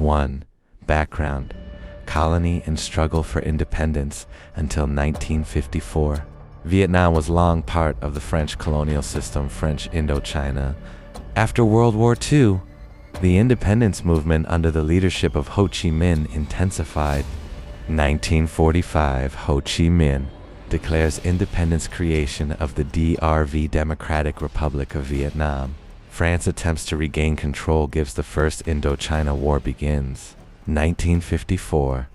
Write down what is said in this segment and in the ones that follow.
1. Background: colony and struggle for independence until 1954. Vietnam was long part of the French colonial system, French Indochina. After World War II, the independence movement under the leadership of Ho Chi Minh intensified. 1945, Ho Chi Minh declares independence, creation of the DRV, Democratic Republic of Vietnam. France attempts to regain control, gives the First Indochina War begins. 1954,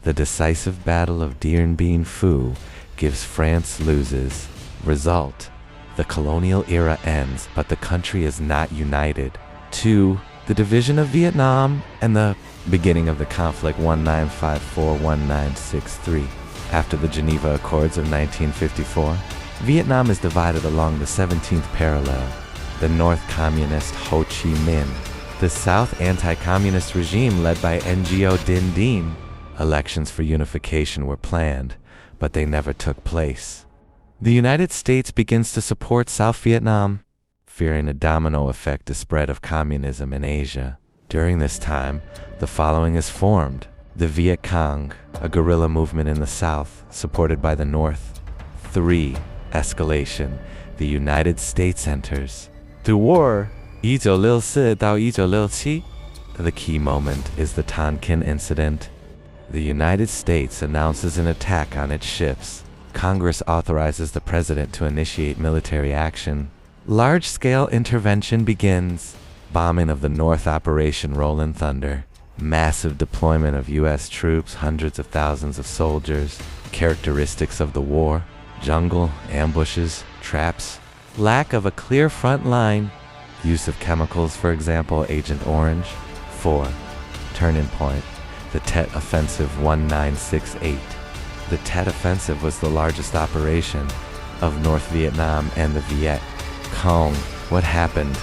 the decisive Battle of Dien Bien Phu gives France loses. Result: the colonial era ends, but the country is not united. 2. The division of Vietnam and the beginning of the conflict 1954-1963. After the Geneva Accords of 1954, Vietnam is divided along the 17th parallel. The North Communist Ho Chi Minh, the South anti-communist regime led by Ngo Dinh Diem. Elections for unification were planned, but they never took place. The United States begins to support South Vietnam, fearing a domino effect to spread of communism in Asia. During this time, the following is formed: the Viet Cong, a guerrilla movement in the South, supported by the North. 3. Escalation: the United States enters. The war, 1964到1967. The key moment is the Tonkin Incident. The United States announces an attack on its ships. Congress authorizes the president to initiate military action. Large-scale intervention begins. Bombing of the North Operation Rolling Thunder. Massive deployment of U.S. troops, hundreds of thousands of soldiers. Characteristics of the war: jungle, ambushes, traps. Lack of a clear front line. Use of chemicals, for example, Agent Orange. 4. Turning point: the Tet Offensive 1968. The Tet Offensive was the largest operation of North Vietnam and the Viet Cong. What happened?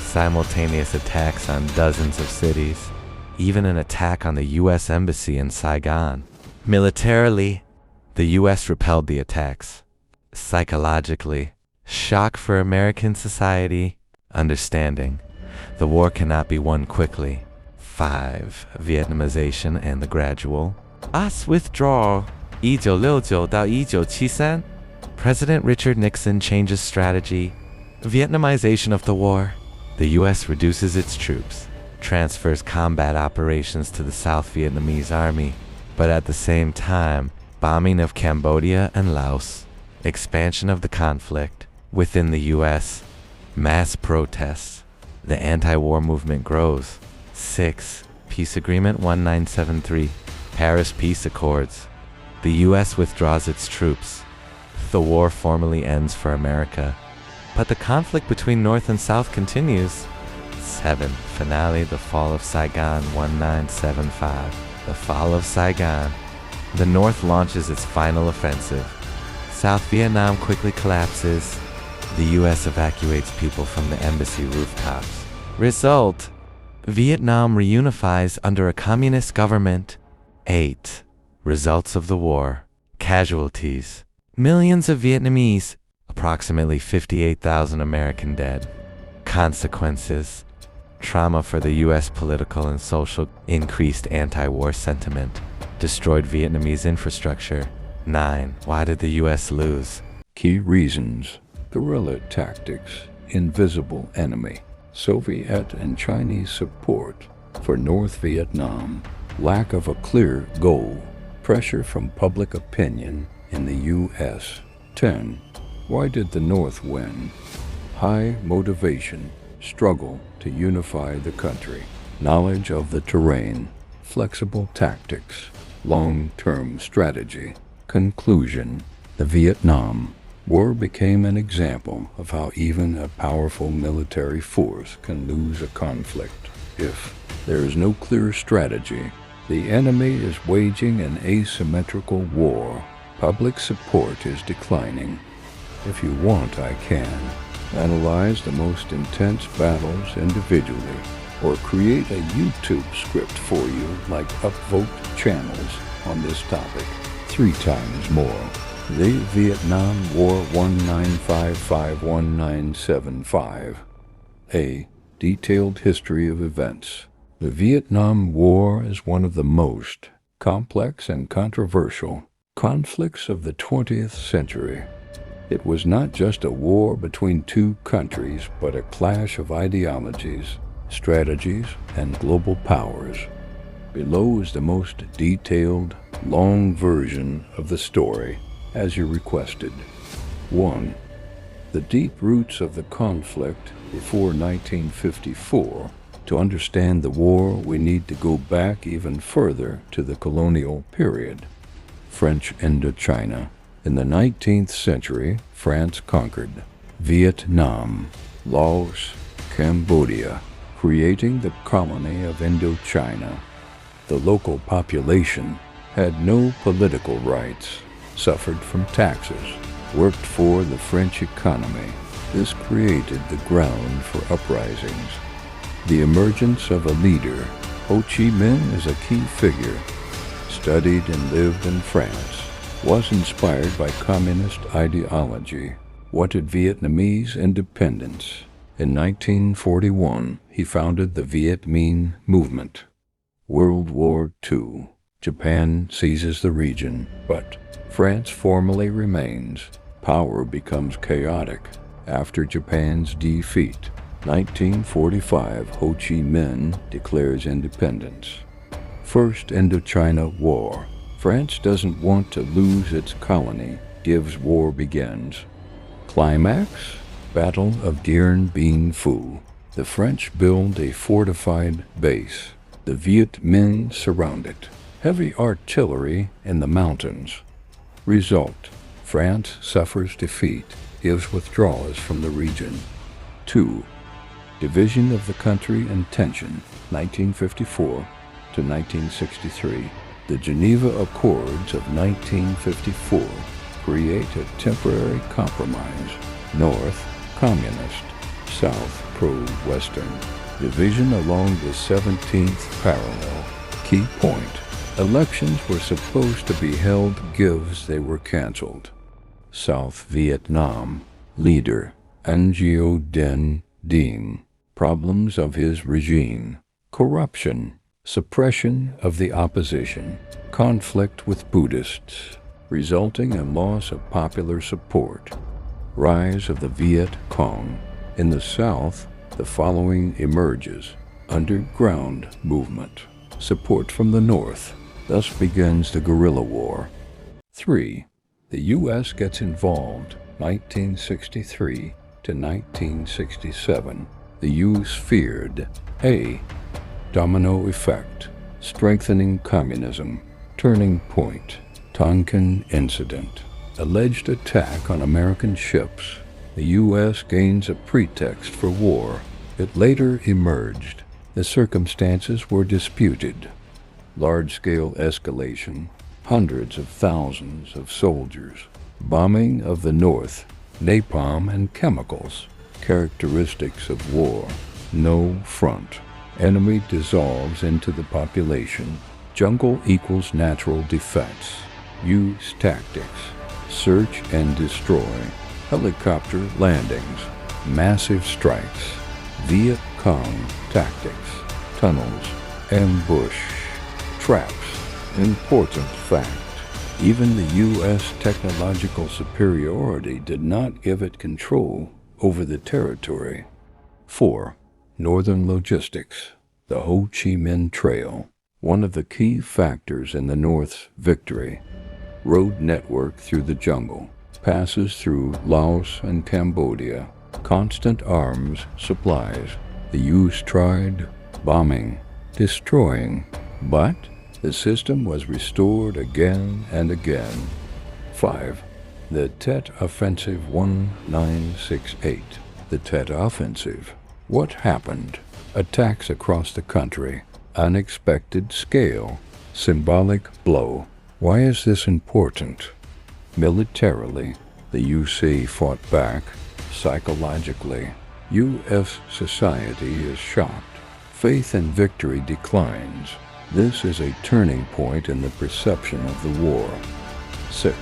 Simultaneous attacks on dozens of cities, even an attack on the U.S. Embassy in Saigon. Militarily, the U.S. repelled the attacks. Psychologically, shock for American society. Understanding: the war cannot be won quickly. 5. Vietnamization and the gradual US withdrawal 1969到1973. President Richard Nixon changes strategy. Vietnamization of the war: the U.S. reduces its troops, transfers combat operations to the South Vietnamese Army, but at the same time, bombing of Cambodia and Laos. Expansion of the conflict within the U.S. Mass protests. The anti-war movement grows. 6. Peace Agreement 1973. Paris Peace Accords. The U.S. withdraws its troops. The war formally ends for America, but the conflict between North and South continues. 7. Finale: the fall of Saigon 1975. The fall of Saigon. The North launches its final offensive. South Vietnam quickly collapses. The U.S. evacuates people from the embassy rooftops. Result: Vietnam reunifies under a communist government. 8. Results of the war. Casualties: millions of Vietnamese, approximately 58,000 American dead. Consequences: trauma for the U.S. political and social, increased anti-war sentiment, destroyed Vietnamese infrastructure. 9. Why did the U.S. lose? Key reasons: guerrilla tactics, invisible enemy, Soviet and Chinese support for North Vietnam, lack of a clear goal, pressure from public opinion in the U.S. 10. Why did the North win? High motivation, struggle to unify the country, knowledge of the terrain, flexible tactics, long-term strategy. Conclusion: the Vietnam War became an example of how even a powerful military force can lose a conflict if there is no clear strategy. The enemy is waging an asymmetrical war. Public support is declining. If you want, I can analyze the most intense battles individually, or create a YouTube script for you like upvote channels on this topic 3 times more. The Vietnam War 1955-1975. A detailed history of events. The Vietnam War is one of the most complex and controversial conflicts of the 20th century. It was not just a war between two countries, but a clash of ideologies, strategies, and global powers. Below is the most detailed, long version of the story, as you requested. 1. The deep roots of the conflict before 1954. To understand the war, we need to go back even further to the colonial period. French Indochina. In the 19th century, France conquered Vietnam, Laos, Cambodia, creating the colony of Indochina. The local population had no political rights, suffered from taxes, worked for the French economy. This created the ground for uprisings. The emergence of a leader, Ho Chi Minh is a key figure. Studied and lived in France, was inspired by communist ideology, wanted Vietnamese independence. In 1941, he founded the Viet Minh movement. World War II. Japan seizes the region, but France formally remains. Power becomes chaotic after Japan's defeat. 1945, Ho Chi Minh declares independence. First Indochina War. France doesn't want to lose its colony. Gives war begins. Climax? Battle of Dien Bien Phu. The French build a fortified base. The Viet Minh surround it. Heavy artillery in the mountains. Result: France suffers defeat, gives withdrawals from the region. 2. Division of the country and tension, 1954 to 1963. The Geneva Accords of 1954 create a temporary compromise. North, communist. South, pro-Western. Division along the 17th parallel. Key point: elections were supposed to be held, they were canceled. South Vietnam. Leader, Ngo Dinh Diem. Problems of his regime. Corruption. Suppression of the opposition. Conflict with Buddhists, resulting in loss of popular support. Rise of the Viet Cong. In the South, the following emerges: underground movement. Support from the North. Thus begins the guerrilla war. 3. The U.S. gets involved, 1963 to 1967. The use feared: A. Domino effect, strengthening communism. Turning point: Tonkin Incident. Alleged attack on American ships. The U.S. gains a pretext for war. It later emerged. The circumstances were disputed. Large-scale escalation. Hundreds of thousands of soldiers. Bombing of the North. Napalm and chemicals. Characteristics of war: no front. Enemy dissolves into the population. Jungle equals natural defense. Use tactics: search and destroy. Helicopter landings. Massive strikes. Viet Cong tactics. Tunnels. Ambush. Traps. Important fact: even the U.S. technological superiority did not give it control over the territory. 4. Northern logistics. The Ho Chi Minh Trail. One of the key factors in the North's victory. Road network through the jungle. Passes through Laos and Cambodia. Constant arms supplies. The use tried bombing, destroying, but the system was restored again and again. 5. The Tet Offensive 1968. The Tet Offensive. What happened? Attacks across the country. Unexpected scale. Symbolic blow. Why is this important? Militarily, the UC fought back. Psychologically, U.S. society is shocked. Faith in victory declines. This is a turning point in the perception of the war. 6.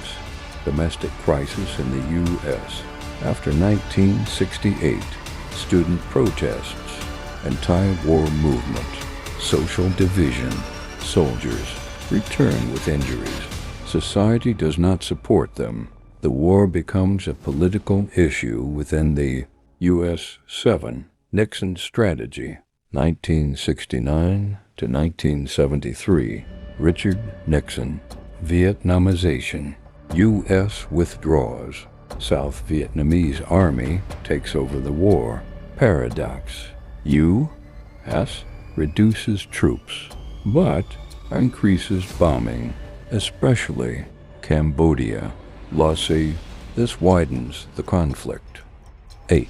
Domestic crisis in the U.S. After 1968, student protests, anti-war movement, social division. Soldiers return with injuries. Society does not support them. The war becomes a political issue within the U.S. 7 Nixon strategy. 1969 to 1973, Richard Nixon. Vietnamization. U.S. withdraws. South Vietnamese Army takes over the war. Paradox. U.S. reduces troops, but increases bombing, especially Cambodia. Lossy. This widens the conflict. 8.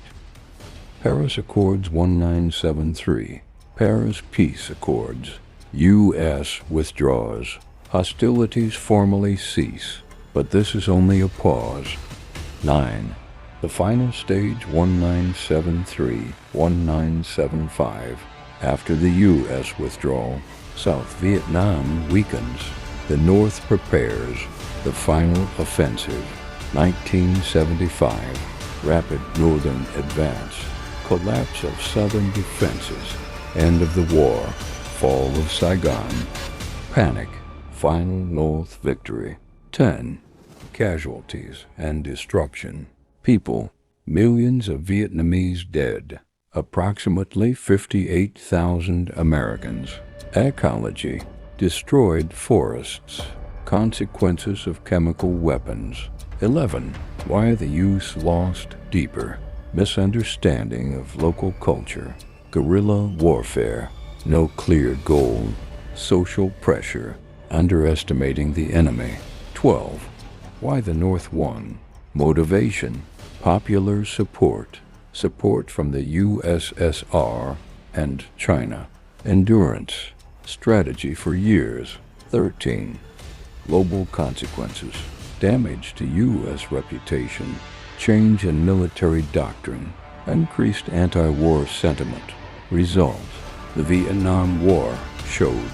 Paris Accords 1973. Paris Peace Accords. U.S. withdraws. Hostilities formally cease, but this is only a pause. 9. The final stage 1973-1975. After the U.S. withdrawal, South Vietnam weakens. The North prepares. The final offensive. 1975. Rapid northern advance. Collapse of southern defenses. End of the war. Fall of Saigon. Panic. Final North victory. 10. Casualties and destruction. People. Millions of Vietnamese dead. Approximately 58,000 Americans. Ecology. Destroyed forests. Consequences of chemical weapons. 11. Why the youth lost deeper. Misunderstanding of local culture. Guerrilla warfare. No clear goal. Social pressure. Underestimating the enemy. 12. Why the North won. Motivation. Popular support. Support from the USSR and China. Endurance. Strategy for years. 13. Global consequences. Damage to U.S. reputation. Change in military doctrine. Increased anti-war sentiment. Result. The Vietnam War showed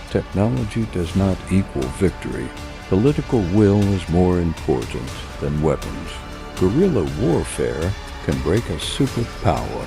technology does not equal victory. Political will is more important than weapons. Guerrilla warfare can break a superpower.